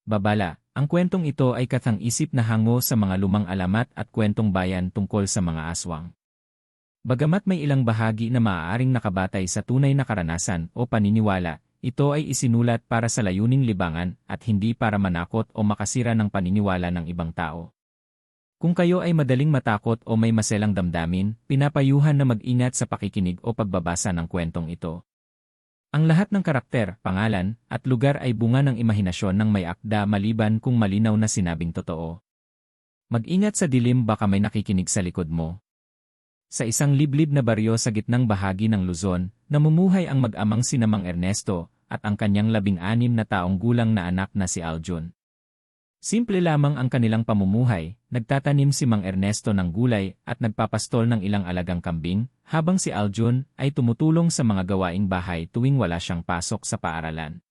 Babala, ang kwentong ito ay kathang-isip na hango sa mga lumang alamat at kwentong bayan tungkol sa mga aswang. Bagamat may ilang bahagi na maaaring nakabatay sa tunay na karanasan o paniniwala, ito ay isinulat para sa layuning libangan at hindi para manakot o makasira ng paniniwala ng ibang tao. Kung kayo ay madaling matakot o may maselang damdamin, pinapayuhan na mag-ingat sa pakikinig o pagbabasa ng kwentong ito. Ang lahat ng karakter, pangalan, at lugar ay bunga ng imahinasyon ng may akda maliban kung malinaw na sinabing totoo. Mag-ingat sa dilim, baka may nakikinig sa likod mo. Sa isang liblib na baryo sa gitnang bahagi ng Luzon, namumuhay ang mag-amang sina Mang Ernesto at ang kanyang 16 na taong gulang na anak na si Aljun. Simple lamang ang kanilang pamumuhay, nagtatanim si Mang Ernesto ng gulay at nagpapastol ng ilang alagang kambing, habang si Aljun ay tumutulong sa mga gawaing bahay tuwing wala siyang pasok sa paaralan.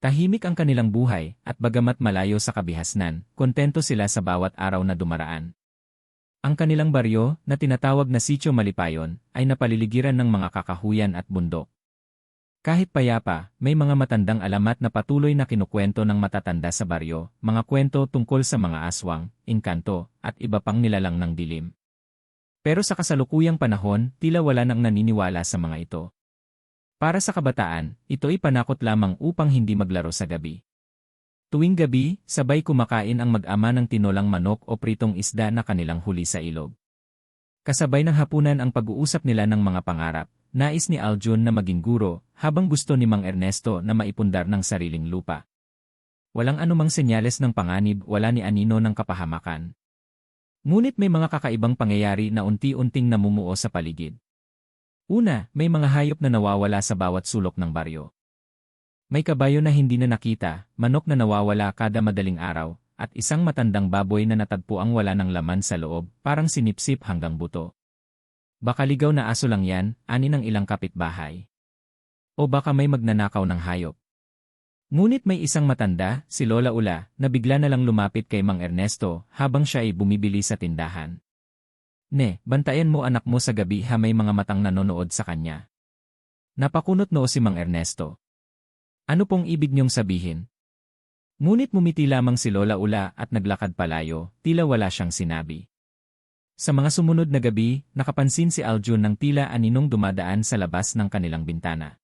Tahimik ang kanilang buhay at bagamat malayo sa kabihasnan, kontento sila sa bawat araw na dumaraan. Ang kanilang baryo, na tinatawag na Sitio Malipayon, ay napaliligiran ng mga kakahuyan at bundok. Kahit payapa, may mga matandang alamat na patuloy na kinukwento ng matatanda sa baryo, mga kwento tungkol sa mga aswang, engkanto, at iba pang nilalang ng dilim. Pero sa kasalukuyang panahon, tila wala nang naniniwala sa mga ito. Para sa kabataan, ito ay panakot lamang upang hindi maglaro sa gabi. Tuwing gabi, sabay kumakain ang mag-ama ng tinolang manok o pritong isda na kanilang huli sa ilog. Kasabay ng hapunan ang pag-uusap nila ng mga pangarap. Nais ni Aljun na maging guro, habang gusto ni Mang Ernesto na maipundar ng sariling lupa. Walang anumang senyales ng panganib, wala ni anino ng kapahamakan. Ngunit may mga kakaibang pangyayari na unti-unting namumuo sa paligid. Una, may mga hayop na nawawala sa bawat sulok ng baryo. May kabayo na hindi na nakita, manok na nawawala kada madaling araw, at isang matandang baboy na natagpuang wala ng laman sa loob, parang sinipsip hanggang buto. Baka ligaw na aso lang yan, ani ng ilang kapitbahay. O baka may magnanakaw ng hayop. Ngunit may isang matanda, si Lola Ula, na bigla na lang lumapit kay Mang Ernesto habang siya ay bumibili sa tindahan. Ne, bantayan mo anak mo sa gabi, ha, may mga matang nanonood sa kanya. Napakunot noo si Mang Ernesto. Ano pong ibig niyong sabihin? Ngunit mumiti lamang si Lola Ula at naglakad palayo, tila wala siyang sinabi. Sa mga sumunod na gabi, nakapansin si Aljun ng tila aninong dumadaan sa labas ng kanilang bintana.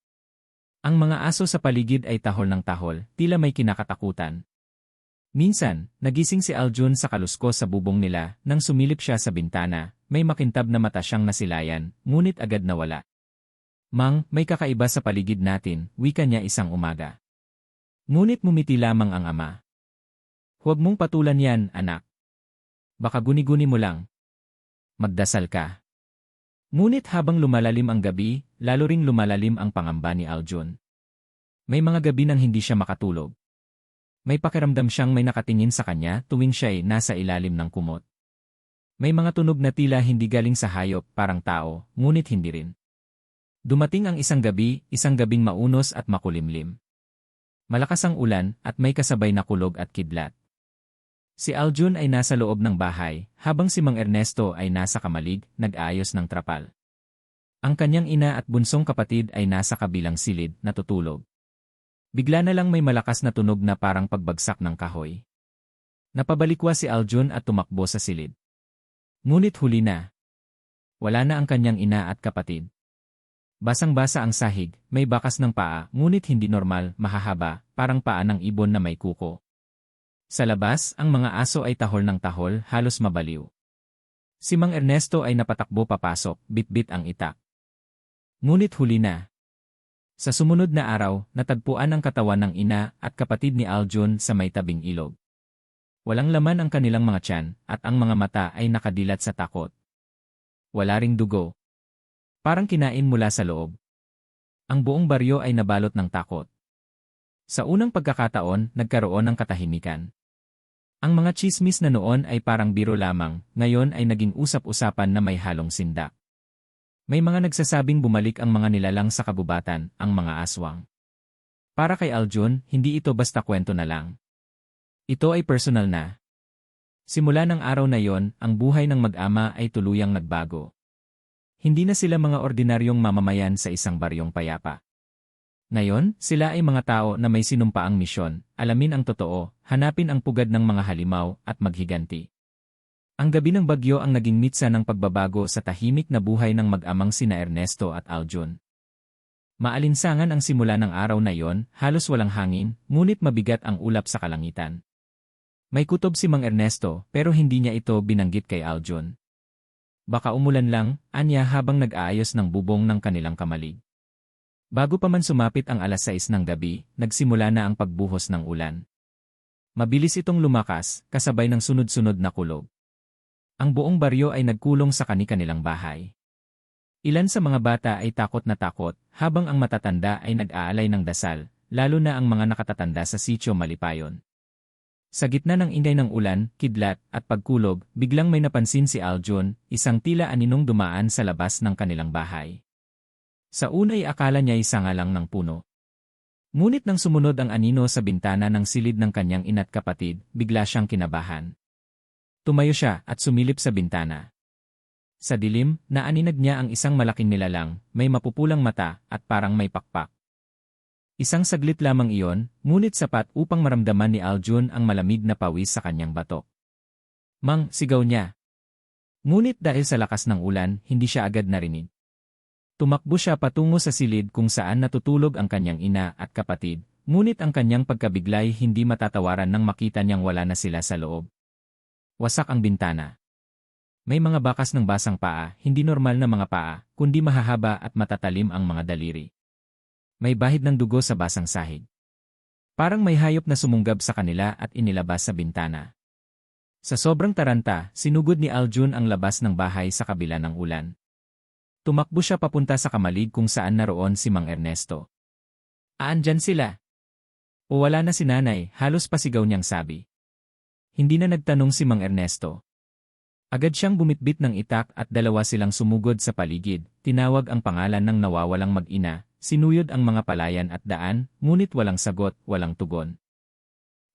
Ang mga aso sa paligid ay tahol ng tahol, tila may kinakatakutan. Minsan, nagising si Aljun sa kaluskos sa bubong nila, nang sumilip siya sa bintana, may makintab na mata siyang nasilayan, ngunit agad nawala. Mang, may kakaiba sa paligid natin, wika niya isang umaga. Ngunit mumiti lamang ang ama. Huwag mong patulan yan, anak. Baka guni-guni mo lang. Magdasal ka. Ngunit habang lumalalim ang gabi, lalo ring lumalalim ang pangamba ni Aljun. May mga gabi nang hindi siya makatulog. May pakiramdam siyang may nakatingin sa kanya tuwing siya ay nasa ilalim ng kumot. May mga tunog na tila hindi galing sa hayop, parang tao, ngunit hindi rin. Dumating ang isang gabing maunos at makulimlim. Malakas ang ulan at may kasabay na kulog at kidlat. Si Aljun ay nasa loob ng bahay, habang si Mang Ernesto ay nasa kamalig, nag-aayos ng trapal. Ang kanyang ina at bunsong kapatid ay nasa kabilang silid, natutulog. Bigla na lang may malakas na tunog na parang pagbagsak ng kahoy. Napabalikwa si Aljun at tumakbo sa silid. Ngunit huli na. Wala na ang kanyang ina at kapatid. Basang-basa ang sahig, may bakas ng paa, ngunit hindi normal, mahahaba, parang paa ng ibon na may kuko. Sa labas, ang mga aso ay tahol ng tahol, halos mabaliw. Si Mang Ernesto ay napatakbo papasok, bit-bit ang itak. Ngunit huli na. Sa sumunod na araw, natagpuan ang katawan ng ina at kapatid ni Aljun sa may tabing ilog. Walang laman ang kanilang mga tiyan, at ang mga mata ay nakadilat sa takot. Wala ring dugo. Parang kinain mula sa loob. Ang buong baryo ay nabalot ng takot. Sa unang pagkakataon, nagkaroon ng katahimikan. Ang mga tsismis na noon ay parang biro lamang, ngayon ay naging usap-usapan na may halong sindak. May mga nagsasabing bumalik ang mga nilalang sa kabubatan, ang mga aswang. Para kay Aljun, hindi ito basta kwento na lang. Ito ay personal na. Simula ng araw na yon, ang buhay ng mag-ama ay tuluyang nagbago. Hindi na sila mga ordinaryong mamamayan sa isang baryong payapa. Ngayon, sila ay mga tao na may sinumpaang misyon, alamin ang totoo, hanapin ang pugad ng mga halimaw, at maghiganti. Ang gabi ng bagyo ang naging mitsa ng pagbabago sa tahimik na buhay ng mag-amang sina Ernesto at Aljun. Maalinsangan ang simula ng araw na iyon, halos walang hangin, ngunit mabigat ang ulap sa kalangitan. May kutob si Mang Ernesto, pero hindi niya ito binanggit kay Aljun. Baka umulan lang, anya habang nag-aayos ng bubong ng kanilang kamalig. Bago pa man sumapit ang 6:00 ng gabi, nagsimula na ang pagbuhos ng ulan. Mabilis itong lumakas, kasabay ng sunod-sunod na kulog. Ang buong baryo ay nagkulong sa kani-kanilang bahay. Ilan sa mga bata ay takot na takot, habang ang matatanda ay nag-aalay ng dasal, lalo na ang mga nakatatanda sa sitio Malipayon. Sa gitna ng ingay ng ulan, kidlat, at pagkulog, biglang may napansin si Aljun, isang tila aninong dumaan sa labas ng kanilang bahay. Sa una ay akala niya ay sanga lang ng puno. Ngunit nang sumunod ang anino sa bintana ng silid ng kanyang ina't kapatid, bigla siyang kinabahan. Tumayo siya at sumilip sa bintana. Sa dilim, naaninag niya ang isang malaking nilalang, may mapupulang mata, at parang may pakpak. Isang saglit lamang iyon, ngunit sapat upang maramdaman ni Aljun ang malamig na pawis sa kanyang batok. Mang, sigaw niya. Ngunit dahil sa lakas ng ulan, hindi siya agad narinig. Tumakbo siya patungo sa silid kung saan natutulog ang kanyang ina at kapatid, ngunit ang kanyang pagkabiglay hindi matatawaran nang makita niyang wala na sila sa loob. Wasak ang bintana. May mga bakas ng basang paa, hindi normal na mga paa, kundi mahahaba at matatalim ang mga daliri. May bahid ng dugo sa basang sahig. Parang may hayop na sumunggab sa kanila at inilabas sa bintana. Sa sobrang taranta, sinugod ni Aljun ang labas ng bahay sa kabila ng ulan. Tumakbo siya papunta sa kamalig kung saan naroon si Mang Ernesto. Aandyan sila? O wala na si nanay, halos pasigaw niyang sabi. Hindi na nagtanong si Mang Ernesto. Agad siyang bumitbit ng itak at dalawa silang sumugod sa paligid, tinawag ang pangalan ng nawawalang mag-ina, sinuyod ang mga palayan at daan, ngunit walang sagot, walang tugon.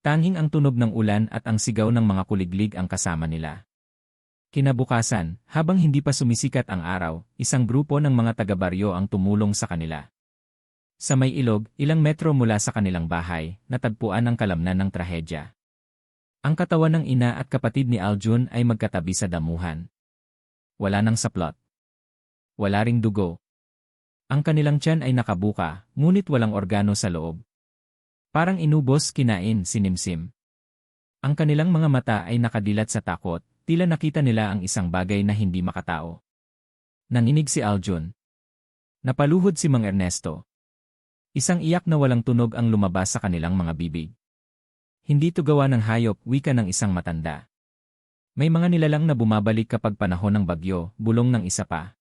Tanging ang tunog ng ulan at ang sigaw ng mga kuliglig ang kasama nila. Kinabukasan, habang hindi pa sumisikat ang araw, isang grupo ng mga taga-baryo ang tumulong sa kanila. Sa may ilog, ilang metro mula sa kanilang bahay, natagpuan ang kalamnan ng trahedya. Ang katawan ng ina at kapatid ni Aljun ay magkatabi sa damuhan. Wala nang saplot. Wala ring dugo. Ang kanilang tiyan ay nakabuka, ngunit walang organo sa loob. Parang inubos, kinain, sinimsim. Ang kanilang mga mata ay nakadilat sa takot, tila nakita nila ang isang bagay na hindi makatao. Nanginig si Aljun. Napaluhod si Mang Ernesto. Isang iyak na walang tunog ang lumabas sa kanilang mga bibig. Hindi ito gawa ng hayop, wika ng isang matanda. May mga nilalang na bumabalik kapag panahon ng bagyo, bulong ng isa pa.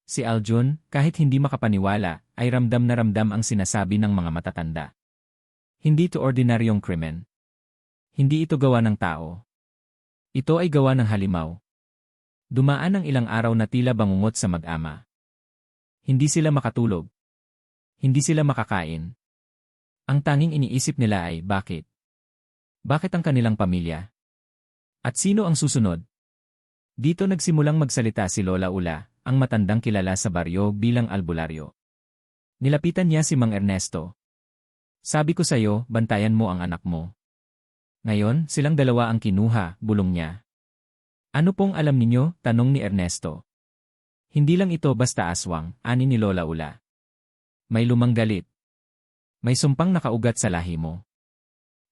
Si Aljun, kahit hindi makapaniwala, ay ramdam na ramdam ang sinasabi ng mga matatanda. Hindi ito ordinaryong krimen. Hindi ito gawa ng tao. Ito ay gawa ng halimaw. Dumaan ang ilang araw na tila bangungot sa mag-ama. Hindi sila makatulog. Hindi sila makakain. Ang tanging iniisip nila ay, bakit? Bakit ang kanilang pamilya? At sino ang susunod? Dito nagsimulang magsalita si Lola Ula, ang matandang kilala sa baryo bilang albularyo. Nilapitan niya si Mang Ernesto. Sabi ko sa'yo, bantayan mo ang anak mo. Ngayon, silang dalawa ang kinuha, bulong niya. Ano pong alam ninyo? Tanong ni Ernesto. Hindi lang ito basta aswang, ani ni Lola Ula. May lumang galit. May sumpang nakaugat sa lahi mo.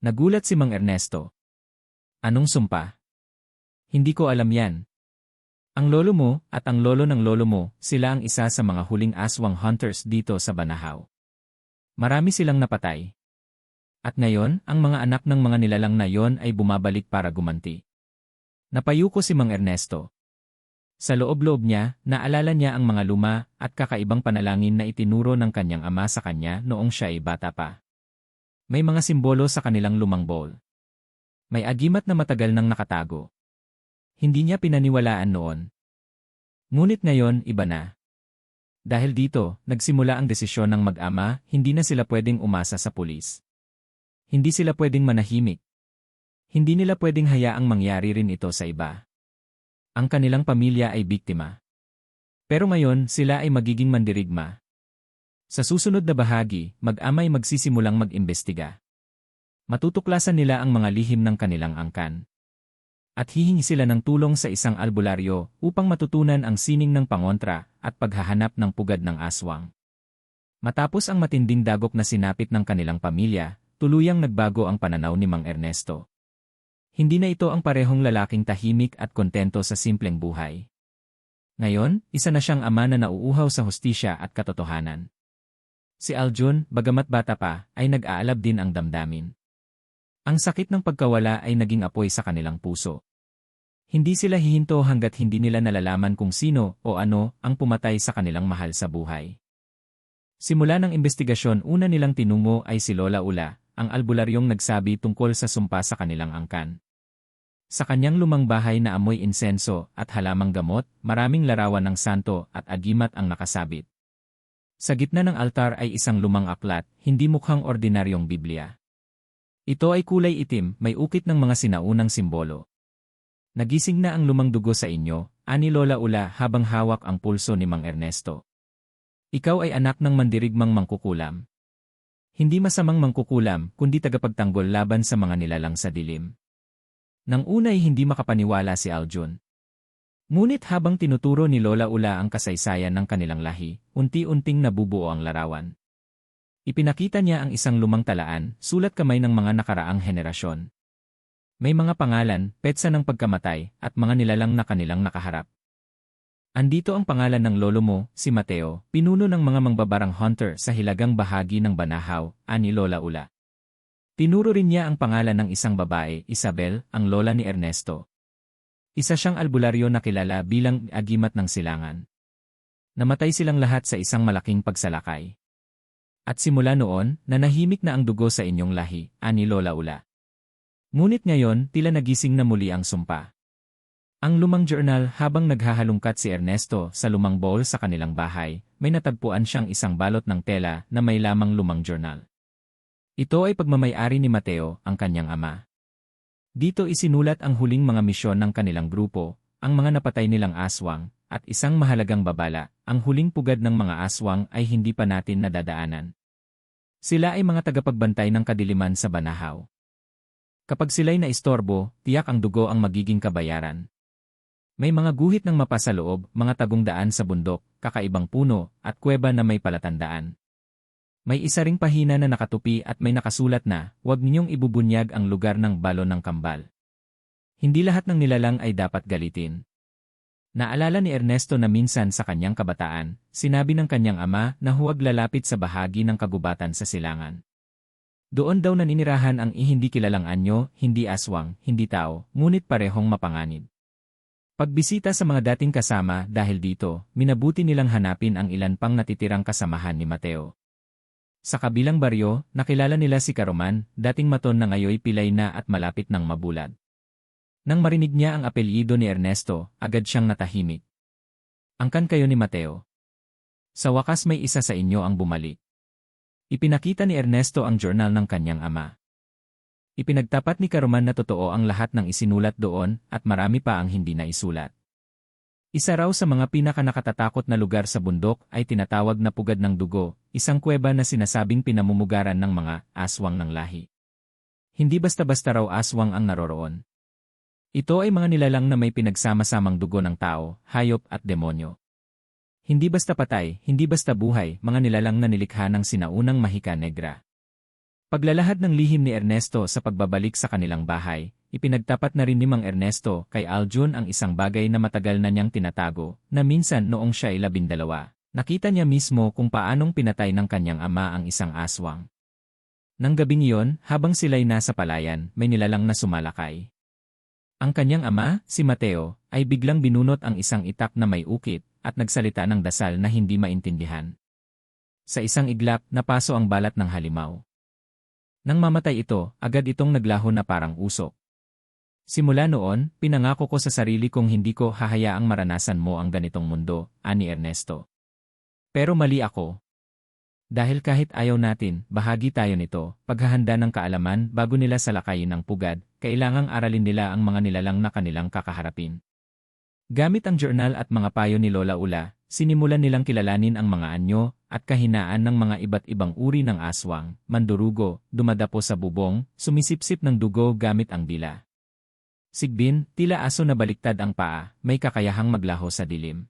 Nagulat si Mang Ernesto. Anong sumpa? Hindi ko alam yan. Ang lolo mo at ang lolo ng lolo mo, sila ang isa sa mga huling aswang hunters dito sa Banahaw. Marami silang napatay. At ngayon, ang mga anak ng mga nilalang na yon ay bumabalik para gumanti. Napayuko si Mang Ernesto. Sa loob-loob niya, naalala niya ang mga luma at kakaibang panalangin na itinuro ng kanyang ama sa kanya noong siya ay bata pa. May mga simbolo sa kanilang lumang bowl. May agimat na matagal nang nakatago. Hindi niya pinaniwalaan noon. Ngunit ngayon, iba na. Dahil dito, nagsimula ang desisyon ng mag-ama, hindi na sila pwedeng umasa sa pulis. Hindi sila pwedeng manahimik. Hindi nila pwedeng hayaang mangyari rin ito sa iba. Ang kanilang pamilya ay biktima. Pero ngayon, sila ay magiging mandirigma. Sa susunod na bahagi, mag-amay magsisimulang mag-imbestiga. Matutuklasan nila ang mga lihim ng kanilang angkan. At hihingi sila ng tulong sa isang albularyo upang matutunan ang sining ng pangontra at paghahanap ng pugad ng aswang. Matapos ang matinding dagok na sinapit ng kanilang pamilya, tuluyang nagbago ang pananaw ni Mang Ernesto. Hindi na ito ang parehong lalaking tahimik at kontento sa simpleng buhay. Ngayon, isa na siyang ama na nauuhaw sa hustisya at katotohanan. Si Aljun, bagamat bata pa, ay nag-aalab din ang damdamin. Ang sakit ng pagkawala ay naging apoy sa kanilang puso. Hindi sila hihinto hanggat hindi nila nalalaman kung sino o ano ang pumatay sa kanilang mahal sa buhay. Simula ng investigasyon, una nilang tinungo ay si Lola Ula, ang albularyong nagsabi tungkol sa sumpa sa kanilang angkan. Sa kanyang lumang bahay na amoy insenso at halamang gamot, maraming larawan ng santo at agimat ang nakasabit. Sa gitna ng altar ay isang lumang aklat, hindi mukhang ordinaryong Biblia. Ito ay kulay itim, may ukit ng mga sinaunang simbolo. Nagising na ang lumang dugo sa inyo, ani Lola Ula habang hawak ang pulso ni Mang Ernesto. Ikaw ay anak ng mandirigmang mangkukulam. Hindi masamang mangkukulam, kundi tagapagtanggol laban sa mga nilalang sa dilim. Nang unay hindi makapaniwala si Aljun. Ngunit habang tinuturo ni Lola Ula ang kasaysayan ng kanilang lahi, unti-unting nabubuo ang larawan. Ipinakita niya ang isang lumang talaan, sulat kamay ng mga nakaraang henerasyon. May mga pangalan, petsa ng pagkamatay, at mga nilalang na kanilang nakaharap. Andito ang pangalan ng lolo mo, si Mateo, pinuno ng mga mangbabarang hunter sa hilagang bahagi ng Banahaw, ani Lola Ula. Tinuro rin niya ang pangalan ng isang babae, Isabel, ang lola ni Ernesto. Isa siyang albularyo na kilala bilang agimat ng silangan. Namatay silang lahat sa isang malaking pagsalakay. At simula noon, nanahimik na ang dugo sa inyong lahi, ani Lola Ula. Ngunit ngayon, tila nagising na muli ang sumpa. Ang lumang journal, habang naghahalungkat si Ernesto sa lumang bowl sa kanilang bahay, may natagpuan siyang isang balot ng tela na may lamang lumang journal. Ito ay pagmamay-ari ni Mateo, ang kanyang ama. Dito isinulat ang huling mga misyon ng kanilang grupo, ang mga napatay nilang aswang, at isang mahalagang babala, ang huling pugad ng mga aswang ay hindi pa natin nadadaanan. Sila ay mga tagapagbantay ng kadiliman sa Banahaw. Kapag sila'y naistorbo, tiyak ang dugo ang magiging kabayaran. May mga guhit ng mapa sa loob, mga tagong daan sa bundok, kakaibang puno, at kuweba na may palatandaan. May isa ring pahina na nakatupi at may nakasulat na, huwag ninyong ibubunyag ang lugar ng balon ng kambal. Hindi lahat ng nilalang ay dapat galitin. Naalala ni Ernesto na minsan sa kanyang kabataan, sinabi ng kanyang ama na huwag lalapit sa bahagi ng kagubatan sa silangan. Doon daw naninirahan ang hindi kilalang anyo, hindi aswang, hindi tao, ngunit parehong mapanganib. Pagbisita sa mga dating kasama dahil dito, minabuti nilang hanapin ang ilan pang natitirang kasamahan ni Mateo. Sa kabilang baryo, nakilala nila si Karoman, dating maton na ngayoy pilay na at malapit ng mabulag. Nang marinig niya ang apelyido ni Ernesto, agad siyang natahimik. Angkan kayo ni Mateo. Sa wakas may isa sa inyo ang bumalik. Ipinakita ni Ernesto ang journal ng kanyang ama. Ipinagtapat ni Karoman na totoo ang lahat ng isinulat doon at marami pa ang hindi na isulat. Isa raw sa mga pinakanakatatakot na lugar sa bundok ay tinatawag na pugad ng dugo, isang kuweba na sinasabing pinamumugaran ng mga aswang ng lahi. Hindi basta-basta raw aswang ang naroroon. Ito ay mga nilalang na may pinagsama-samang dugo ng tao, hayop at demonyo. Hindi basta patay, hindi basta buhay, mga nilalang na nilikha ng sinaunang mahika negra. Paglalahad ng lihim ni Ernesto sa pagbabalik sa kanilang bahay, ipinagtapat na rin ni Mang Ernesto kay Aljun ang isang bagay na matagal na niyang tinatago, na minsan noong siya ay 12, nakita niya mismo kung paanong pinatay ng kanyang ama ang isang aswang. Nang gabing iyon, habang sila'y nasa palayan, may nilalang na sumalakay. Ang kanyang ama, si Mateo, ay biglang binunot ang isang itak na may ukit at nagsalita ng dasal na hindi maintindihan. Sa isang iglap, napaso ang balat ng halimaw. Nang mamatay ito, agad itong naglaho na parang usok. Simula noon, pinangako ko sa sarili kong hindi ko hahayaang maranasan mo ang ganitong mundo, ani Ernesto. Pero mali ako. Dahil kahit ayaw natin, bahagi tayo nito, paghahanda ng kaalaman bago nila salakayin ang pugad, kailangang aralin nila ang mga nilalang na kanilang kakaharapin. Gamit ang journal at mga payo ni Lola Ula, sinimulan nilang kilalanin ang mga anyo at kahinaan ng mga iba't ibang uri ng aswang, mandurugo, dumadapo sa bubong, sumisipsip ng dugo gamit ang dila. Sigbin, tila aso na baliktad ang paa, may kakayahang maglaho sa dilim.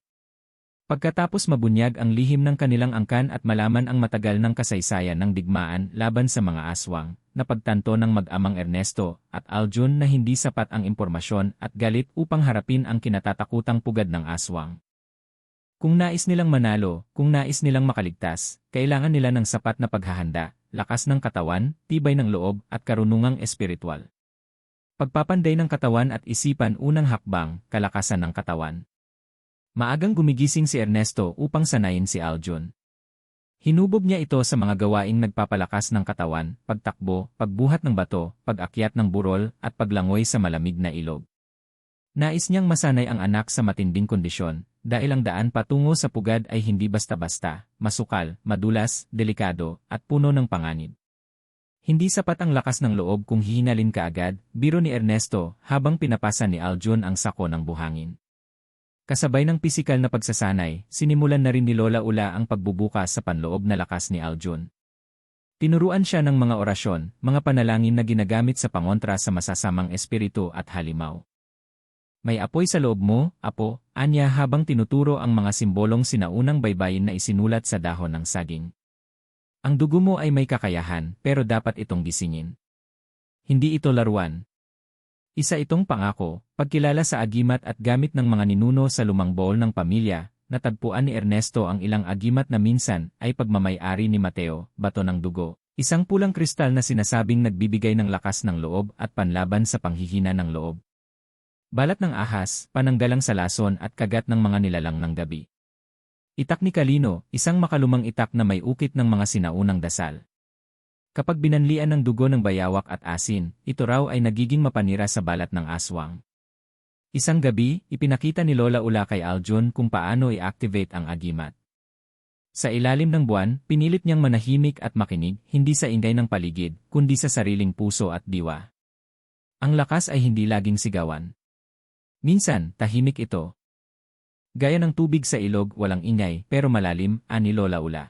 Pagkatapos mabunyag ang lihim ng kanilang angkan at malaman ang matagal ng kasaysayan ng digmaan laban sa mga aswang, napagtanto ng mag-amang Ernesto at Aljun na hindi sapat ang impormasyon at galit upang harapin ang kinatatakutang pugad ng aswang. Kung nais nilang manalo, kung nais nilang makaligtas, kailangan nila ng sapat na paghahanda, lakas ng katawan, tibay ng loob at karunungang espiritual. Pagpapanday ng katawan at isipan unang hakbang, kalakasan ng katawan. Maagang gumigising si Ernesto upang sanayin si Aljun. Hinubog niya ito sa mga gawaing nagpapalakas ng katawan, pagtakbo, pagbuhat ng bato, pag-akyat ng burol, at paglangoy sa malamig na ilog. Nais niyang masanay ang anak sa matinding kondisyon, dahil ang daan patungo sa pugad ay hindi basta-basta, masukal, madulas, delikado, at puno ng panganib. Hindi sapat ang lakas ng loob kung hihinalin ka agad, biro ni Ernesto habang pinapasa ni Aljun ang sako ng buhangin. Kasabay ng pisikal na pagsasanay, sinimulan na rin ni Lola Ula ang pagbubukas sa panloob na lakas ni Aljun. Tinuruan siya ng mga orasyon, mga panalangin na ginagamit sa pangontra sa masasamang espiritu at halimaw. May apoy sa loob mo, apo, anya habang tinuturo ang mga simbolong sinaunang baybayin na isinulat sa dahon ng saging. Ang dugo mo ay may kakayahan, pero dapat itong gisingin. Hindi ito laruan. Isa itong pangako, pagkilala sa agimat at gamit ng mga ninuno sa lumang bowl ng pamilya, natagpuan ni Ernesto ang ilang agimat na minsan ay pagmamay-ari ni Mateo, bato ng dugo, isang pulang kristal na sinasabing nagbibigay ng lakas ng loob at panlaban sa panghihina ng loob. Balat ng ahas, pananggalang sa lason at kagat ng mga nilalang ng gabi. Itak ni Kalino, isang makalumang itak na may ukit ng mga sinaunang dasal. Kapag binanlian ng dugo ng bayawak at asin, ito raw ay nagiging mapanira sa balat ng aswang. Isang gabi, ipinakita ni Lola Ula kay Aljun kung paano i-activate ang agimat. Sa ilalim ng buwan, pinilit niyang manahimik at makinig, hindi sa ingay ng paligid, kundi sa sariling puso at diwa. Ang lakas ay hindi laging sigawan. Minsan, tahimik ito. Gaya ng tubig sa ilog, walang ingay, pero malalim, ani Lola Ula.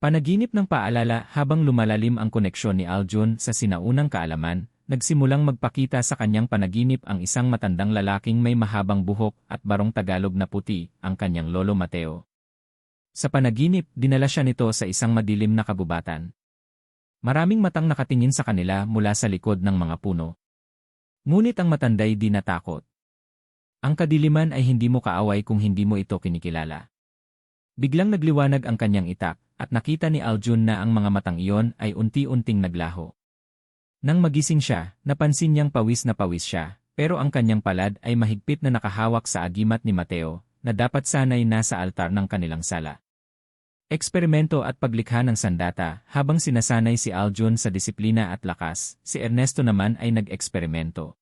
Panaginip ng paalala habang lumalalim ang koneksyon ni Aljun sa sinaunang kaalaman, nagsimulang magpakita sa kanyang panaginip ang isang matandang lalaking may mahabang buhok at barong Tagalog na puti, ang kanyang lolo Mateo. Sa panaginip, dinala siya nito sa isang madilim na kabubatan. Maraming matang nakatingin sa kanila mula sa likod ng mga puno. Ngunit ang matanday di natakot. Ang kadiliman ay hindi mo kaaway kung hindi mo ito kinikilala. Biglang nagliwanag ang kanyang itak, at nakita ni Aljun na ang mga matang iyon ay unti-unting naglaho. Nang magising siya, napansin niyang pawis na pawis siya, pero ang kanyang palad ay mahigpit na nakahawak sa agimat ni Mateo, na dapat sanay nasa altar ng kanilang sala. Eksperimento at paglikha ng sandata, habang sinasanay si Aljun sa disiplina at lakas, si Ernesto naman ay nag-eksperimento.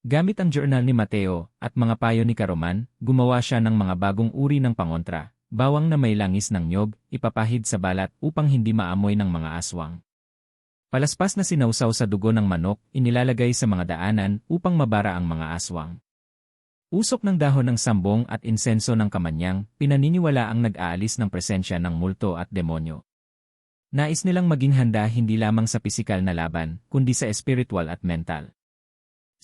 Gamit ang journal ni Mateo at mga payo ni Karoman, gumawa siya ng mga bagong uri ng pangontra. Bawang na may langis ng nyog, ipapahid sa balat upang hindi maamoy ng mga aswang. Palaspas na sinausaw sa dugo ng manok, inilalagay sa mga daanan upang mabara ang mga aswang. Usok ng dahon ng sambong at insenso ng kamanyang, pinaniniwala ang nag-aalis ng presensya ng multo at demonyo. Nais nilang maging handa hindi lamang sa pisikal na laban, kundi sa espiritual at mental.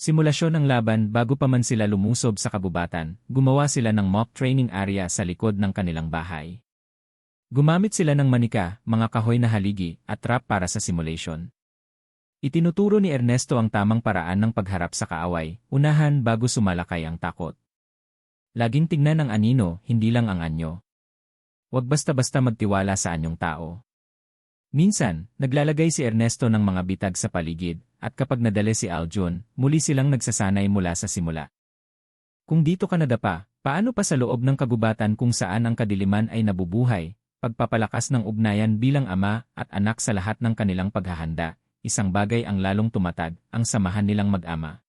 Simulasyon ng laban bago pa man sila lumusob sa kabubatan, gumawa sila ng mock training area sa likod ng kanilang bahay. Gumamit sila ng manika, mga kahoy na haligi, at trap para sa simulation. Itinuturo ni Ernesto ang tamang paraan ng pagharap sa kaaway, unahan bago sumalakay ang takot. Laging tingnan ang anino, hindi lang ang anyo. Huwag basta-basta magtiwala sa anyong tao. Minsan, naglalagay si Ernesto ng mga bitag sa paligid, at kapag nadali si Aljun, muli silang nagsasanay mula sa simula. Kung dito ka nadapa, paano pa sa loob ng kagubatan kung saan ang kadiliman ay nabubuhay, pagpapalakas ng ugnayan bilang ama at anak sa lahat ng kanilang paghahanda, isang bagay ang lalong tumatag, ang samahan nilang mag-ama.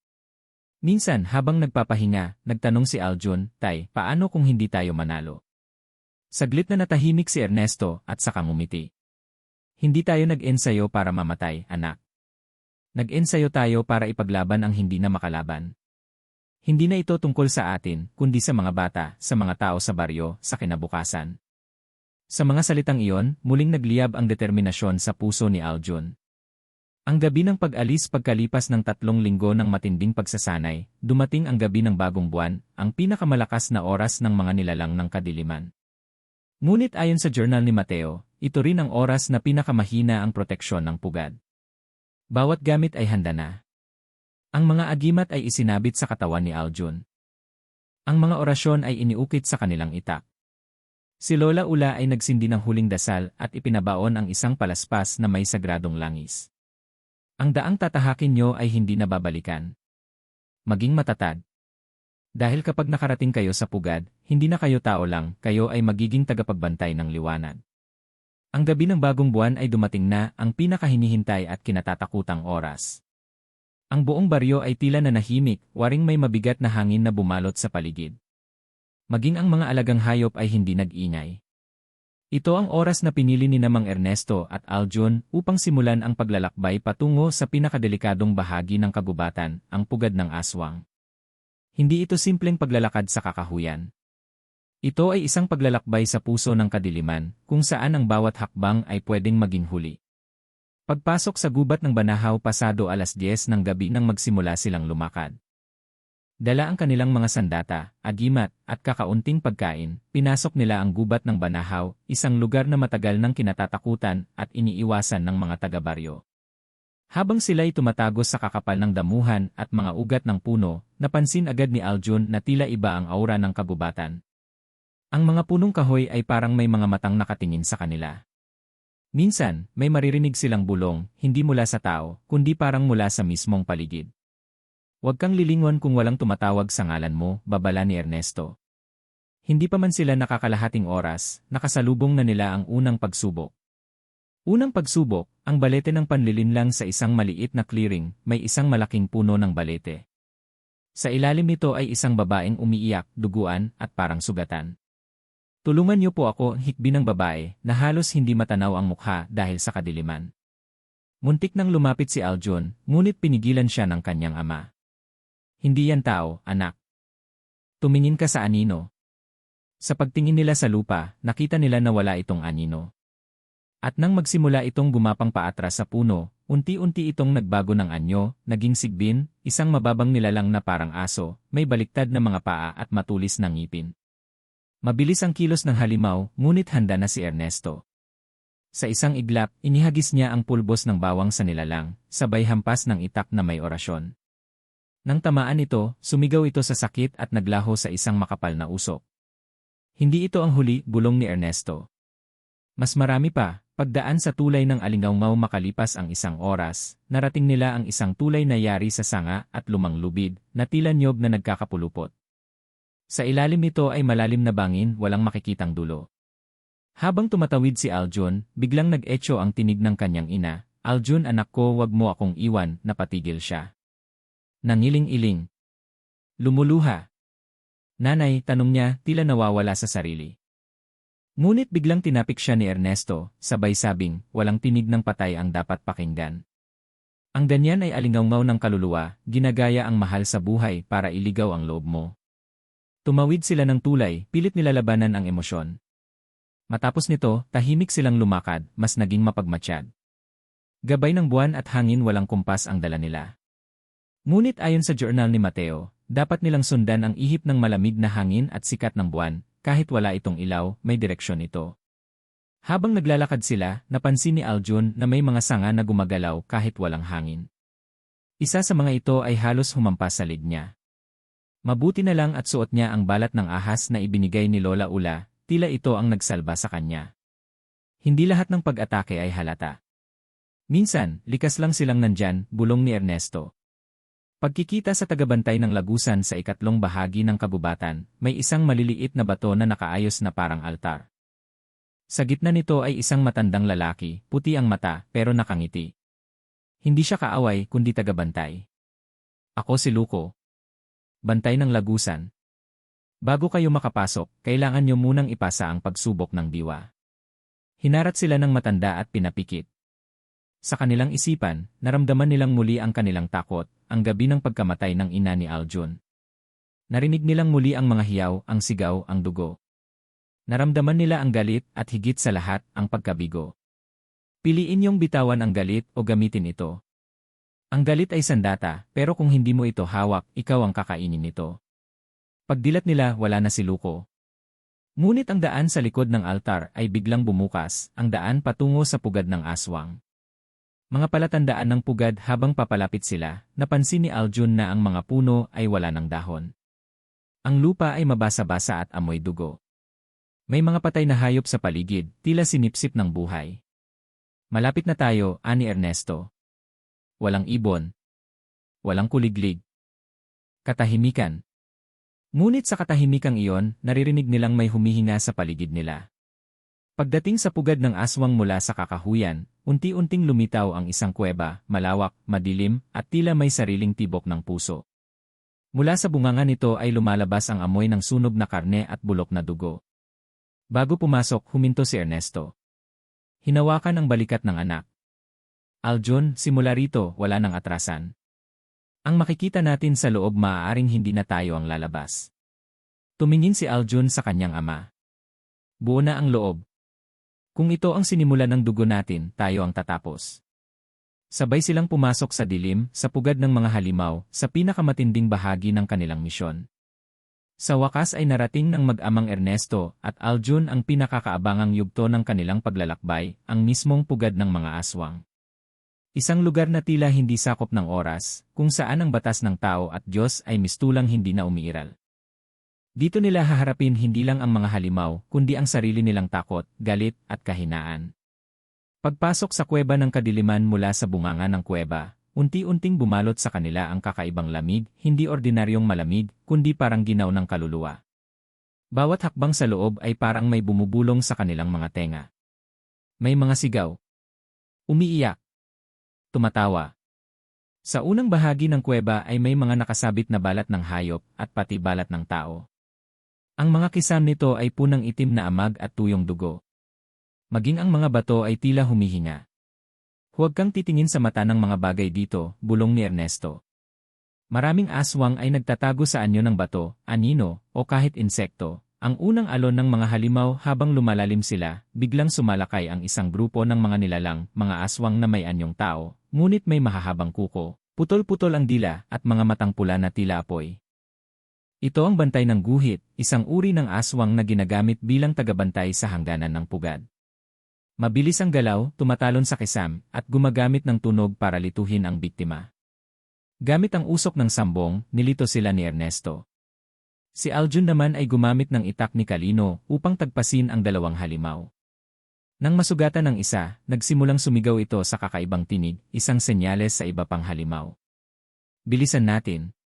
Minsan habang nagpapahinga, nagtanong si Aljun, "Tay, paano kung hindi tayo manalo?" Saglit na natahimik si Ernesto at saka ngumiti. "Hindi tayo nag-ensayo para mamatay, anak. Nag-ensayo tayo para ipaglaban ang hindi na makalaban." Hindi na ito tungkol sa atin, kundi sa mga bata, sa mga tao sa baryo, sa kinabukasan. Sa mga salitang iyon, muling nagliyab ang determinasyon sa puso ni Aljun. Ang gabi ng pag-alis pagkalipas ng 3 linggo ng matinding pagsasanay, dumating ang gabi ng bagong buwan, ang pinakamalakas na oras ng mga nilalang ng kadiliman. Ngunit ayon sa journal ni Mateo, ito rin ang oras na pinakamahina ang proteksyon ng pugad. Bawat gamit ay handa na. Ang mga agimat ay isinabit sa katawan ni Aljun. Ang mga orasyon ay iniukit sa kanilang itak. Si Lola Ula ay nagsindi ng huling dasal at ipinabaon ang isang palaspas na may sagradong langis. Ang daang tatahakin nyo ay hindi nababalikan. Maging matatag. Dahil kapag nakarating kayo sa pugad, hindi na kayo tao lang, kayo ay magiging tagapagbantay ng liwanag. Ang gabi ng bagong buwan ay dumating na, ang pinakahinihintay at kinatatakutang oras. Ang buong baryo ay tila nanahimik, waring may mabigat na hangin na bumalot sa paligid. Maging ang mga alagang hayop ay hindi nag-ingay. Ito ang oras na pinili ni Mang Ernesto at Aljun upang simulan ang paglalakbay patungo sa pinakadelikadong bahagi ng kagubatan, ang pugad ng aswang. Hindi ito simpleng paglalakad sa kakahuyan. Ito ay isang paglalakbay sa puso ng kadiliman, kung saan ang bawat hakbang ay pwedeng maging huli. Pagpasok sa gubat ng Banahaw pasado 10:00 ng gabi nang magsimula silang lumakad. Dala ang kanilang mga sandata, agimat, at kakaunting pagkain, pinasok nila ang gubat ng Banahaw, isang lugar na matagal nang kinatatakutan at iniiwasan ng mga taga-baryo. Habang sila'y tumatagos sa kakapal ng damuhan at mga ugat ng puno, napansin agad ni Aljun na tila iba ang aura ng kagubatan. Ang mga punong kahoy ay parang may mga matang nakatingin sa kanila. Minsan, may maririnig silang bulong, hindi mula sa tao, kundi parang mula sa mismong paligid. Huwag kang lilingon kung walang tumatawag sa ngalan mo, babala ni Ernesto. Hindi pa man sila nakakalahating oras, nakasalubong na nila ang unang pagsubok. Unang pagsubok, ang balete ng panlilinlang sa isang maliit na clearing, may isang malaking puno ng balete. Sa ilalim nito ay isang babaeng umiiyak, duguan, at parang sugatan. Tulungan niyo po ako, hikbi ng babae, na halos hindi matanaw ang mukha dahil sa kadiliman. Muntik nang lumapit si Aljun, ngunit pinigilan siya ng kanyang ama. Hindi yan tao, anak. Tumingin ka sa anino. Sa pagtingin nila sa lupa, nakita nila na wala itong anino. At nang magsimula itong gumapang paatras sa puno, unti-unti itong nagbago ng anyo, naging sigbin, isang mababang nilalang na parang aso, may baliktad na mga paa at matulis na ngipin. Mabilis ang kilos ng halimaw, ngunit handa na si Ernesto. Sa isang iglap, inihagis niya ang pulbos ng bawang sa nilalang, sabay hampas ng itak na may orasyon. Nang tamaan ito, sumigaw ito sa sakit at naglaho sa isang makapal na usok. Hindi ito ang huli, bulong ni Ernesto. Mas marami pa, pagdaan sa tulay ng alingawmaw makalipas ang 1 oras, narating nila ang isang tulay na yari sa sanga at lumang lubid, na tila niyog na nagkakapulupot. Sa ilalim nito ay malalim na bangin, walang makikitang dulo. Habang tumatawid si Aljun, biglang nag-echo ang tinig ng kanyang ina, "Aljun anak ko, wag mo akong iwan," napatigil siya. Nangiling-iling. Lumuluha. "Nanay," tanong niya, tila nawawala sa sarili. Ngunit biglang tinapik siya ni Ernesto, sabay sabing, walang tinig ng patay ang dapat pakinggan. Ang ganyan ay alingawmaw ng kaluluwa, ginagaya ang mahal sa buhay para iligaw ang loob mo. Tumawid sila ng tulay, pilit nilalabanan ang emosyon. Matapos nito, tahimik silang lumakad, mas naging mapagmatsyag. Gabay ng buwan at hangin, walang kumpas ang dala nila. Ngunit ayon sa journal ni Mateo, dapat nilang sundan ang ihip ng malamig na hangin at sikat ng buwan, kahit wala itong ilaw, may direksyon ito. Habang naglalakad sila, napansin ni Aljun na may mga sanga na gumagalaw kahit walang hangin. Isa sa mga ito ay halos humampas sa lig niya. Mabuti na lang at suot niya ang balat ng ahas na ibinigay ni Lola Ula, tila ito ang nagsalba sa kanya. Hindi lahat ng pag-atake ay halata. Minsan, likas lang silang nandyan, bulong ni Ernesto. Pagkikita sa tagabantay ng lagusan sa ikatlong bahagi ng kagubatan, may isang maliliit na bato na nakaayos na parang altar. Sa gitna nito ay isang matandang lalaki, puti ang mata, pero nakangiti. Hindi siya kaaway, kundi tagabantay. "Ako si Luko. Bantay ng lagusan. Bago kayo makapasok, kailangan nyo munang ipasa ang pagsubok ng diwa." Hinarat sila ng matanda at pinapikit. Sa kanilang isipan, naramdaman nilang muli ang kanilang takot, ang gabi ng pagkamatay ng ina ni Aljun. Narinig nilang muli ang mga hiyaw, ang sigaw, ang dugo. Naramdaman nila ang galit at higit sa lahat, ang pagkabigo. Piliin yung bitawan ang galit o gamitin ito. Ang galit ay sandata, pero kung hindi mo ito hawak, ikaw ang kakainin nito. Pagdilat nila, wala na si Luko. Ngunit ang daan sa likod ng altar ay biglang bumukas, ang daan patungo sa pugad ng aswang. Mga palatandaan ng pugad habang papalapit sila, napansin ni Aljun na ang mga puno ay wala ng dahon. Ang lupa ay mabasa-basa at amoy dugo. May mga patay na hayop sa paligid, tila sinipsip ng buhay. Malapit na tayo, ani Ernesto. Walang ibon. Walang kuliglig. Katahimikan. Ngunit sa katahimikang iyon, naririnig nilang may humihinga sa paligid nila. Pagdating sa pugad ng aswang mula sa kakahuyan, unti-unting lumitaw ang isang kuweba, malawak, madilim, at tila may sariling tibok ng puso. Mula sa bunganga nito ay lumalabas ang amoy ng sunog na karne at bulok na dugo. Bago pumasok, huminto si Ernesto. Hinawakan ang balikat ng anak. Aljun, simula rito, wala nang atrasan. Ang makikita natin sa loob maaaring hindi na tayo ang lalabas. Tumingin si Aljun sa kanyang ama. Buo na ang loob. Kung ito ang sinimula ng dugo natin, tayo ang tatapos. Sabay silang pumasok sa dilim, sa pugad ng mga halimaw, sa pinakamatinding bahagi ng kanilang misyon. Sa wakas ay narating ng mag-amang Ernesto at Aljun ang pinakakaabangang yugto ng kanilang paglalakbay, ang mismong pugad ng mga aswang. Isang lugar na tila hindi sakop ng oras, kung saan ang batas ng tao at Diyos ay mistulang hindi na umiiral. Dito nila haharapin hindi lang ang mga halimaw, kundi ang sarili nilang takot, galit, at kahinaan. Pagpasok sa kuweba ng kadiliman mula sa bunganga ng kuweba, unti-unting bumalot sa kanila ang kakaibang lamig, hindi ordinaryong malamig, kundi parang ginaw ng kaluluwa. Bawat hakbang sa loob ay parang may bumubulong sa kanilang mga tenga. May mga sigaw. Umiiyak. Tumatawa. Sa unang bahagi ng kuweba ay may mga nakasabit na balat ng hayop at pati balat ng tao. Ang mga kisam nito ay punang itim na amag at tuyong dugo. Maging ang mga bato ay tila humihinga. Huwag kang titingin sa mata ng mga bagay dito, bulong ni Ernesto. Maraming aswang ay nagtatago sa anyo ng bato, anino, o kahit insekto. Ang unang alon ng mga halimaw habang lumalalim sila, biglang sumalakay ang isang grupo ng mga nilalang, mga aswang na may anyong tao, ngunit may mahahabang kuko, putol-putol ang dila at mga matang pula na tila apoy. Ito ang bantay ng guhit, isang uri ng aswang na ginagamit bilang tagabantay sa hangganan ng pugad. Mabilis ang galaw, tumatalon sa kisam, at gumagamit ng tunog para lituhin ang biktima. Gamit ang usok ng sambong, nilito sila ni Ernesto. Si Aljun naman ay gumamit ng itak ni Kalino upang tagpasin ang dalawang halimaw. Nang masugatan ng isa, nagsimulang sumigaw ito sa kakaibang tinig, isang senyales sa iba pang halimaw. Bilisan natin.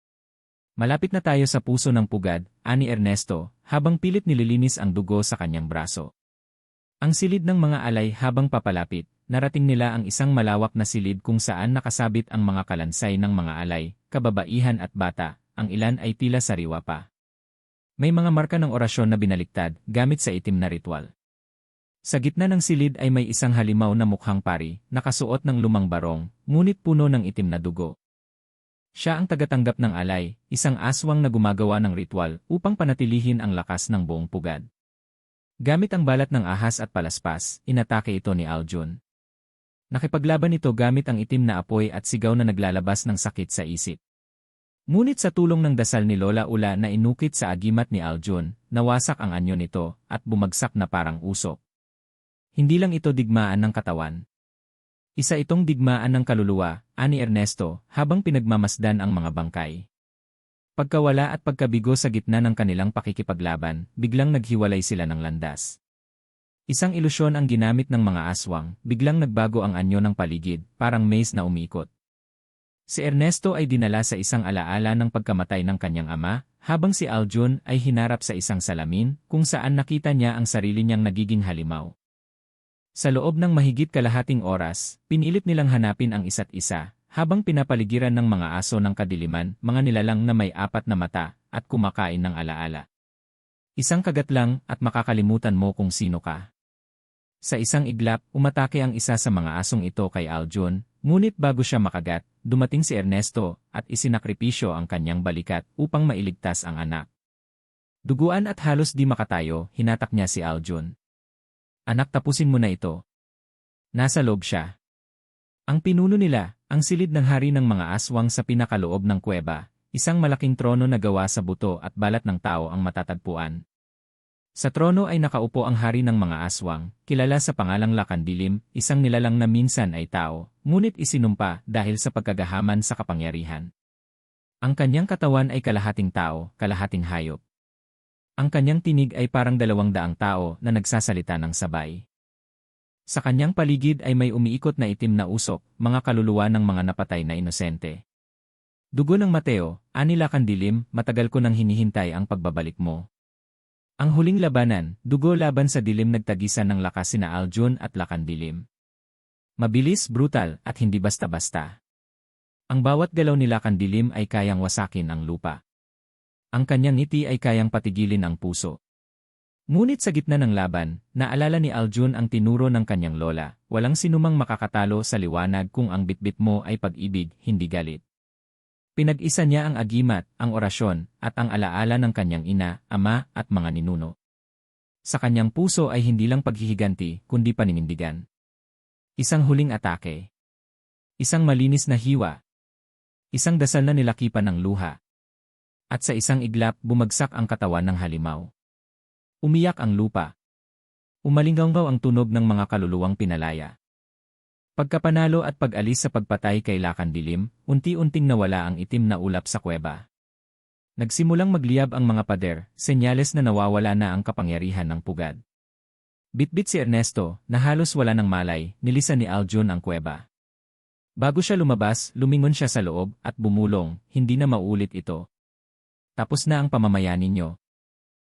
Malapit na tayo sa puso ng pugad, ani Ernesto, habang pilit nililinis ang dugo sa kanyang braso. Ang silid ng mga alay habang papalapit, narating nila ang isang malawak na silid kung saan nakasabit ang mga kalansay ng mga alay, kababaihan at bata, ang ilan ay tila sariwa pa. May mga marka ng orasyon na binaliktad, gamit sa itim na ritual. Sa gitna ng silid ay may isang halimaw na mukhang pari, nakasuot ng lumang barong, ngunit puno ng itim na dugo. Siya ang tagatanggap ng alay, isang aswang na gumagawa ng ritual upang panatilihin ang lakas ng buong pugad. Gamit ang balat ng ahas at palaspas, inatake ito ni Aljun. Nakipaglaban ito gamit ang itim na apoy at sigaw na naglalabas ng sakit sa isip. Ngunit sa tulong ng dasal ni Lola Ula na inukit sa agimat ni Aljun, nawasak ang anyo nito at bumagsak na parang usok. Hindi lang ito digmaan ng katawan. Isa itong digmaan ng kaluluwa, ani Ernesto, habang pinagmamasdan ang mga bangkay. Pagkawala at pagkabigo sa gitna ng kanilang pakikipaglaban, biglang naghiwalay sila ng landas. Isang ilusyon ang ginamit ng mga aswang, biglang nagbago ang anyo ng paligid, parang maze na umiikot. Si Ernesto ay dinala sa isang alaala ng pagkamatay ng kanyang ama, habang si Aljun ay hinarap sa isang salamin, kung saan nakita niya ang sarili niyang nagiging halimaw. Sa loob ng mahigit kalahating oras, pinilit nilang hanapin ang isa't isa, habang pinapaligiran ng mga aso ng kadiliman, mga nilalang na may 4 na mata, at kumakain ng alaala. Isang kagat lang at makakalimutan mo kung sino ka. Sa isang iglap, umatake ang isa sa mga asong ito kay Aljun, ngunit bago siya makagat, dumating si Ernesto at isinakripisyo ang kanyang balikat upang mailigtas ang anak. Duguan at halos di makatayo, hinatak niya si Aljun. Anak, tapusin mo na ito. Nasa loob siya. Ang pinuno nila, ang silid ng hari ng mga aswang sa pinakaloob ng kuweba, isang malaking trono na gawa sa buto at balat ng tao ang matatagpuan. Sa trono ay nakaupo ang hari ng mga aswang, kilala sa pangalang Lakandilim, isang nilalang na minsan ay tao, ngunit isinumpa dahil sa pagkagahaman sa kapangyarihan. Ang kanyang katawan ay kalahating tao, kalahating hayop. Ang kanyang tinig ay parang 200 tao na nagsasalita ng sabay. Sa kanyang paligid ay may umiikot na itim na usok, mga kaluluwa ng mga napatay na inosente. Dugo ng Mateo, ani Lakandilim, matagal ko nang hinihintay ang pagbabalik mo. Ang huling labanan, dugo laban sa dilim, nagtagisan ng lakas sina Aljun at Lakandilim. Mabilis, brutal, at hindi basta-basta. Ang bawat galaw ni Lakandilim ay kayang wasakin ang lupa. Ang kanyang ngiti ay kayang patigilin ang puso. Ngunit sa gitna ng laban, naalala ni Aljun ang tinuro ng kanyang lola, walang sinumang makakatalo sa liwanag kung ang bitbit mo ay pag-ibig, hindi galit. Pinag-isa niya ang agimat, ang orasyon, at ang alaala ng kanyang ina, ama, at mga ninuno. Sa kanyang puso ay hindi lang paghihiganti, kundi paninindigan. Isang huling atake. Isang malinis na hiwa. Isang dasal na nilakipan ng luha. At sa isang iglap, bumagsak ang katawan ng halimaw. Umiyak ang lupa. Umalinggaw ang tunog ng mga kaluluwang pinalaya. Pagkapanalo at pag-alis sa pagpatay kay Lakandilim, unti-unting nawala ang itim na ulap sa kuweba. Nagsimulang magliyab ang mga pader, senyales na nawawala na ang kapangyarihan ng pugad. Bitbit si Ernesto, na halos wala ng malay, nilisan ni Aljun ang kuweba. Bago siya lumabas, lumingon siya sa loob at bumulong, hindi na maulit ito. Tapos na ang pamamayan ninyo.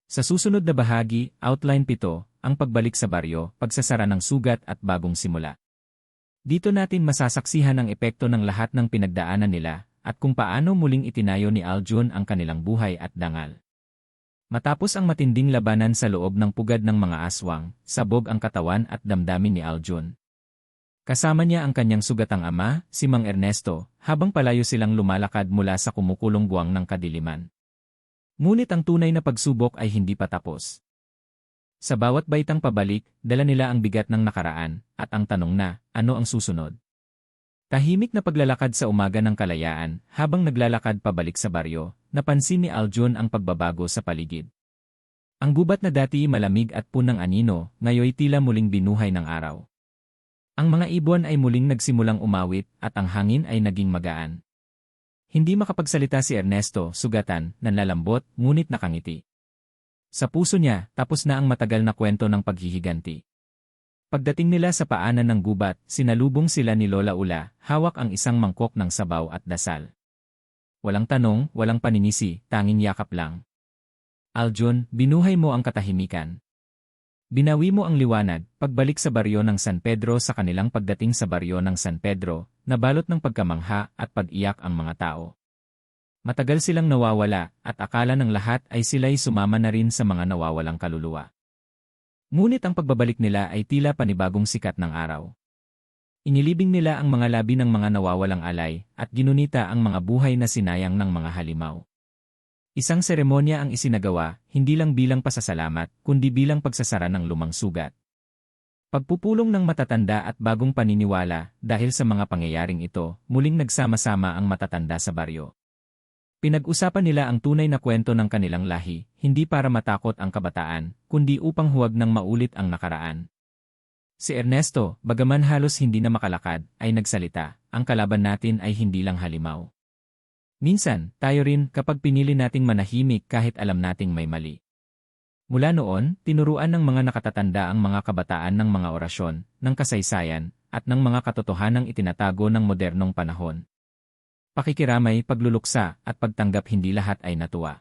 Sa susunod na bahagi, Outline 7, ang pagbalik sa baryo, pagsasara ng sugat at bagong simula. Dito natin masasaksihan ang epekto ng lahat ng pinagdaanan nila at kung paano muling itinayo ni Aljun ang kanilang buhay at dangal. Matapos ang matinding labanan sa loob ng pugad ng mga aswang, sabog ang katawan at damdamin ni Aljun. Kasama niya ang kanyang sugatang ama, si Mang Ernesto, habang palayo silang lumalakad mula sa kumukulong buwang ng kadiliman. Ngunit ang tunay na pagsubok ay hindi pa tapos. Sa bawat baitang pabalik, dala nila ang bigat ng nakaraan, at ang tanong na, ano ang susunod? Tahimik na paglalakad sa umaga ng kalayaan, habang naglalakad pabalik sa baryo, napansin ni Aljun ang pagbabago sa paligid. Ang gubat na dati malamig at punang anino, ngayoy tila muling binuhay ng araw. Ang mga ibon ay muling nagsimulang umawit, at ang hangin ay naging magaan. Hindi makapagsalita si Ernesto, sugatan, nanlalambot, ngunit nakangiti. Sa puso niya, tapos na ang matagal na kwento ng paghihiganti. Pagdating nila sa paanan ng gubat, sinalubong sila ni Lola Ula, hawak ang isang mangkok ng sabaw at dasal. Walang tanong, walang paninisi, tanging yakap lang. Aljun, binuhay mo ang katahimikan. Binawi mo ang liwanag, pagbalik sa baryo ng San Pedro. Sa kanilang pagdating sa baryo ng San Pedro, nabalot ng pagkamangha at pag-iyak ang mga tao. Matagal silang nawawala at akala ng lahat ay sila'y sumama na rin sa mga nawawalang kaluluwa. Ngunit ang pagbabalik nila ay tila panibagong sikat ng araw. Inilibing nila ang mga labi ng mga nawawalang alay at ginunita ang mga buhay na sinayang ng mga halimaw. Isang seremonya ang isinagawa, hindi lang bilang pasasalamat, kundi bilang pagsasara ng lumang sugat. Pagpupulong ng matatanda at bagong paniniwala, dahil sa mga pangyayaring ito, muling nagsama-sama ang matatanda sa baryo. Pinag-usapan nila ang tunay na kwento ng kanilang lahi, hindi para matakot ang kabataan, kundi upang huwag nang maulit ang nakaraan. Si Ernesto, bagaman halos hindi na makalakad, ay nagsalita, ang kalaban natin ay hindi lang halimaw. Minsan, tayo rin kapag pinili nating manahimik kahit alam nating may mali. Mula noon, tinuruan ng mga nakatatanda ang mga kabataan ng mga orasyon, ng kasaysayan, at ng mga katotohanang itinatago ng modernong panahon. Pakikiramay, pagluluksa, at pagtanggap, hindi lahat ay natuwa.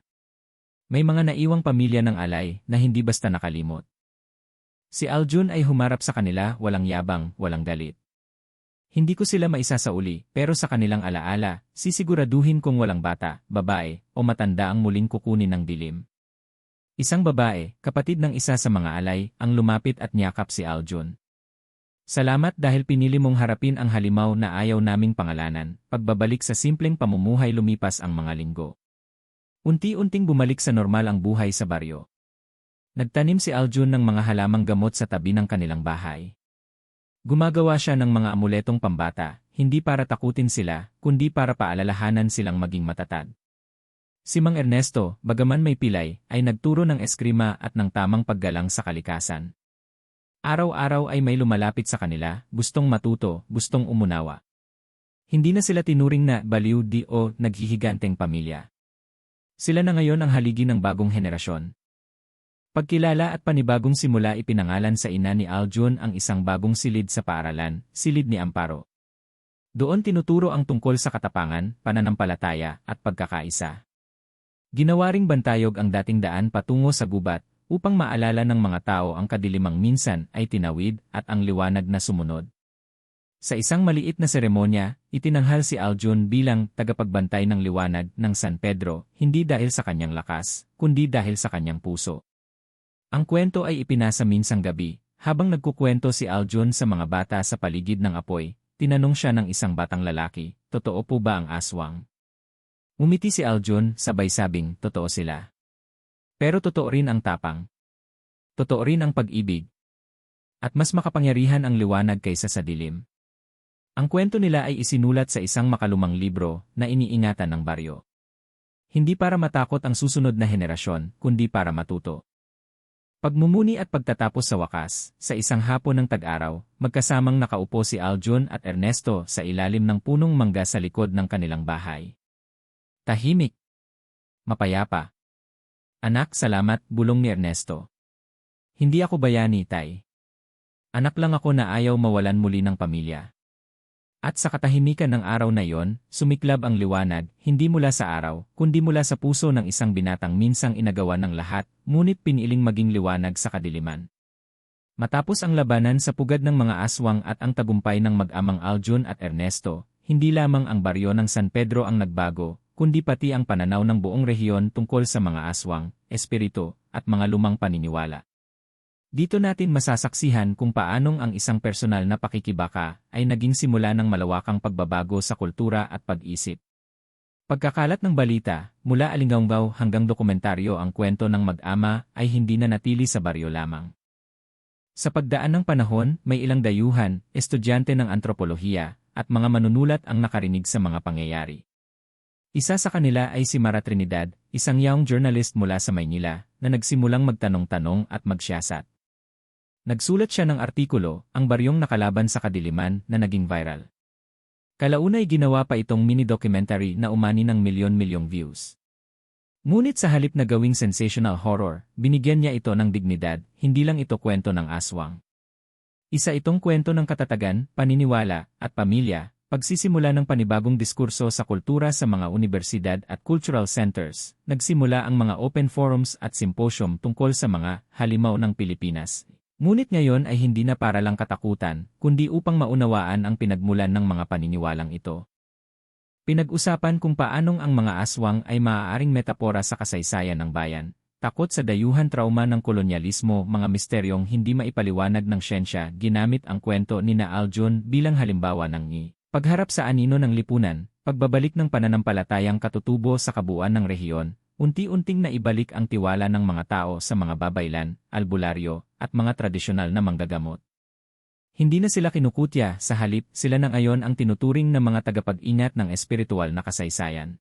May mga naiwang pamilya ng alay na hindi basta nakalimot. Si Aljun ay humarap sa kanila, walang yabang, walang galit. Hindi ko sila maisasauli, pero sa kanilang alaala, sisiguraduhin kong walang bata, babae, o matanda ang muling kukunin ng dilim. Isang babae, kapatid ng isa sa mga alay, ang lumapit at niyakap si Aljun. Salamat dahil pinili mong harapin ang halimaw na ayaw naming pangalanan. Pagbabalik sa simpleng pamumuhay lumipas ang mga linggo. Unti-unting bumalik sa normal ang buhay sa baryo. Nagtanim si Aljun ng mga halamang gamot sa tabi ng kanilang bahay. Gumagawa siya ng mga amuletong pambata, hindi para takutin sila, kundi para paalalahanan silang maging matatag. Si Mang Ernesto, bagaman may pilay, ay nagturo ng eskrima at ng tamang paggalang sa kalikasan. Araw-araw ay may lumalapit sa kanila, gustong matuto, gustong umunawa. Hindi na sila tinuring na baliw o naghihiganteng pamilya. Sila na ngayon ang haligi ng bagong henerasyon. Pagkilala at panibagong simula ipinangalan sa ina ni Aljun ang isang bagong silid sa paaralan, silid ni Amparo. Doon tinuturo ang tungkol sa katapangan, pananampalataya, at pagkakaisa. Ginawa ring bantayog ang dating daan patungo sa gubat, upang maalala ng mga tao ang kadilimang minsan ay tinawid at ang liwanag na sumunod. Sa isang maliit na seremonya, itinanghal si Aljun bilang tagapagbantay ng liwanag ng San Pedro, hindi dahil sa kanyang lakas, kundi dahil sa kanyang puso. Ang kwento ay ipinasa minsang gabi, habang nagkukwento si Aljun sa mga bata sa paligid ng apoy, tinanong siya ng isang batang lalaki, "Totoo po ba ang aswang?" Umiti si Aljun, sabay sabing, "Totoo sila. Pero totoo rin ang tapang. Totoo rin ang pag-ibig. At mas makapangyarihan ang liwanag kaysa sa dilim." Ang kwento nila ay isinulat sa isang makalumang libro na iniingatan ng baryo. Hindi para matakot ang susunod na henerasyon, kundi para matuto. Pagmumuni at pagtatapos sa wakas, sa isang hapon ng tag-araw, magkasamang nakaupo si Aljun at Ernesto sa ilalim ng punong mangga sa likod ng kanilang bahay. Tahimik. Mapayapa. "Anak, salamat," bulong ni Ernesto. "Hindi ako bayani, Tay. Anak lang ako na ayaw mawalan muli ng pamilya." At sa katahimikan ng araw na iyon, sumiklab ang liwanag, hindi mula sa araw, kundi mula sa puso ng isang binatang minsang inagawan ng lahat, ngunit piniling maging liwanag sa kadiliman. Matapos ang labanan sa pugad ng mga aswang at ang tagumpay ng mag-amang Aljun at Ernesto, hindi lamang ang baryo ng San Pedro ang nagbago, kundi pati ang pananaw ng buong rehiyon tungkol sa mga aswang, espiritu, at mga lumang paniniwala. Dito natin masasaksihan kung paanong ang isang personal na pakikibaka ay naging simula ng malawakang pagbabago sa kultura at pag-isip. Pagkakalat ng balita, mula alinggaw hanggang dokumentaryo, ang kwento ng mag-ama ay hindi na natili sa baryo lamang. Sa pagdaan ng panahon, may ilang dayuhan, estudyante ng antropolohiya, at mga manunulat ang nakarinig sa mga pangyayari. Isa sa kanila ay si Mara Trinidad, isang young journalist mula sa Maynila, na nagsimulang magtanong-tanong at magsiyasat. Nagsulat siya ng artikulo, "Ang Baryong Nakalaban sa Kadiliman," na naging viral. Kalaunay ginawa pa itong mini-documentary na umani ng milyon-milyong views. Ngunit sa halip na gawing sensational horror, binigyan niya ito ng dignidad, hindi lang ito kwento ng aswang. Isa itong kwento ng katatagan, paniniwala, at pamilya, pagsisimula ng panibagong diskurso sa kultura sa mga universidad at cultural centers. Nagsimula ang mga open forums at symposium tungkol sa mga halimaw ng Pilipinas. Ngunit ngayon ay hindi na para lang katakutan, kundi upang maunawaan ang pinagmulan ng mga paniniwalang ito. Pinag-usapan kung paanong ang mga aswang ay maaaring metapora sa kasaysayan ng bayan, takot sa dayuhan, trauma ng kolonyalismo, mga misteryong hindi maipaliwanag ng siyensya. Ginamit ang kwento ni Aljun bilang halimbawa ng pagharap sa anino ng lipunan, pagbabalik ng pananampalatayang katutubo sa kabuuan ng rehiyon. Unti-unting naibalik ang tiwala ng mga tao sa mga babaylan, albularyo, at mga tradisyonal na manggagamot. Hindi na sila kinukutya, sa halip, sila na ngayon ang tinuturing na mga tagapag-ingat ng espiritual na kasaysayan.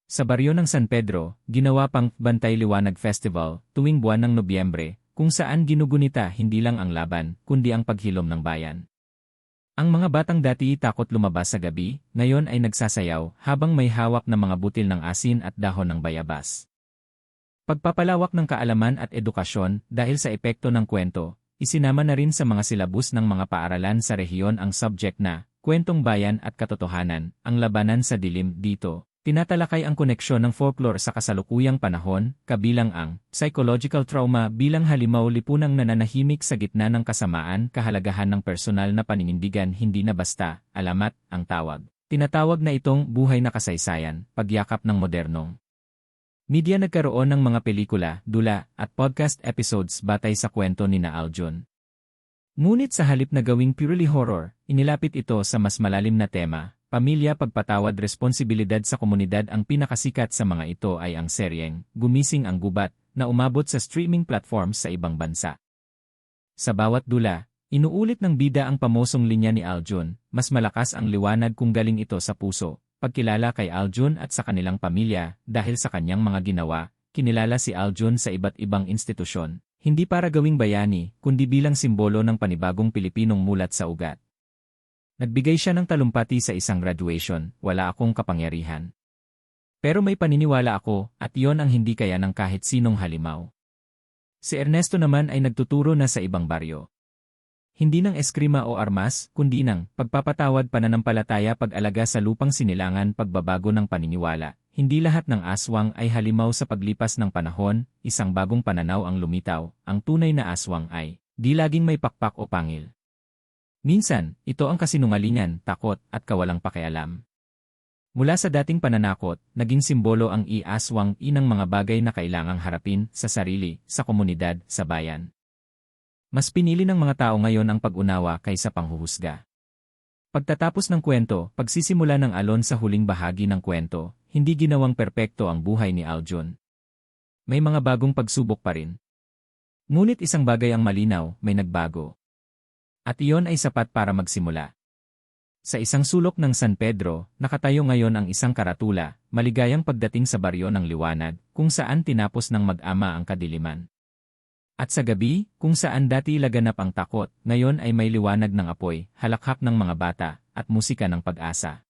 Sa baryo ng San Pedro, ginawa pang Bantay Liwanag Festival tuwing buwan ng Nobyembre, kung saan ginugunita hindi lang ang laban, kundi ang paghilom ng bayan. Ang mga batang dati takot lumabas sa gabi, ngayon ay nagsasayaw habang may hawak na mga butil ng asin at dahon ng bayabas. Pagpapalawak ng kaalaman at edukasyon dahil sa epekto ng kwento, isinama na rin sa mga silabus ng mga paaralan sa rehiyon ang subject na Kwentong Bayan at Katotohanan, ang labanan sa dilim. Dito, tinatalakay ang koneksyon ng folklore sa kasalukuyang panahon, kabilang ang psychological trauma bilang halimaw, lipunang nananahimik sa gitna ng kasamaan, kahalagahan ng personal na paninindigan, hindi na basta alamat ang tawag. Tinatawag na itong buhay na kasaysayan, pagyakap ng modernong media. Nagkaroon ng mga pelikula, dula, at podcast episodes batay sa kwento ni Aljun. Ngunit sa halip na gawing purely horror, inilapit ito sa mas malalim na tema, pamilya, pagpatawad, responsibilidad sa komunidad. Ang pinakasikat sa mga ito ay ang seryeng Gumising ang Gubat na umabot sa streaming platforms sa ibang bansa. Sa bawat dula, inuulit ng bida ang pamosong linya ni Aljun, mas malakas ang liwanag kung galing ito sa puso. Pagkilala kay Aljun at sa kanilang pamilya, dahil sa kanyang mga ginawa, kinilala si Aljun sa iba't ibang institusyon. Hindi para gawing bayani, kundi bilang simbolo ng panibagong Pilipinong mulat sa ugat. Nagbigay siya ng talumpati sa isang graduation, wala akong kapangyarihan. Pero may paniniwala ako, at iyon ang hindi kaya ng kahit sinong halimaw. Si Ernesto naman ay nagtuturo na sa ibang baryo. Hindi ng eskrima o armas, kundi ng pagpapatawad, pananampalataya, pag-alaga sa lupang sinilangan, pagbabago ng paniniwala. Hindi lahat ng aswang ay halimaw. Sa paglipas ng panahon, isang bagong pananaw ang lumitaw. Ang tunay na aswang ay di laging may pakpak o pangil. Minsan, ito ang kasinungalingan, takot, at kawalang pakialam. Mula sa dating pananakot, naging simbolo ang aswang ng mga bagay na kailangang harapin sa sarili, sa komunidad, sa bayan. Mas pinili ng mga tao ngayon ang pag-unawa kaysa panghuhusga. Pagtatapos ng kwento, pagsisimula ng alon sa huling bahagi ng kwento, hindi ginawang perpekto ang buhay ni Aljun. May mga bagong pagsubok pa rin. Ngunit isang bagay ang malinaw, may nagbago. At iyon ay sapat para magsimula. Sa isang sulok ng San Pedro, nakatayo ngayon ang isang karatula, maligayang pagdating sa baryo ng liwanag, kung saan tinapos ng mag-ama ang kadiliman. At sa gabi, kung saan dati laganap ang takot, ngayon ay may liwanag ng apoy, halakhak ng mga bata, at musika ng pag-asa.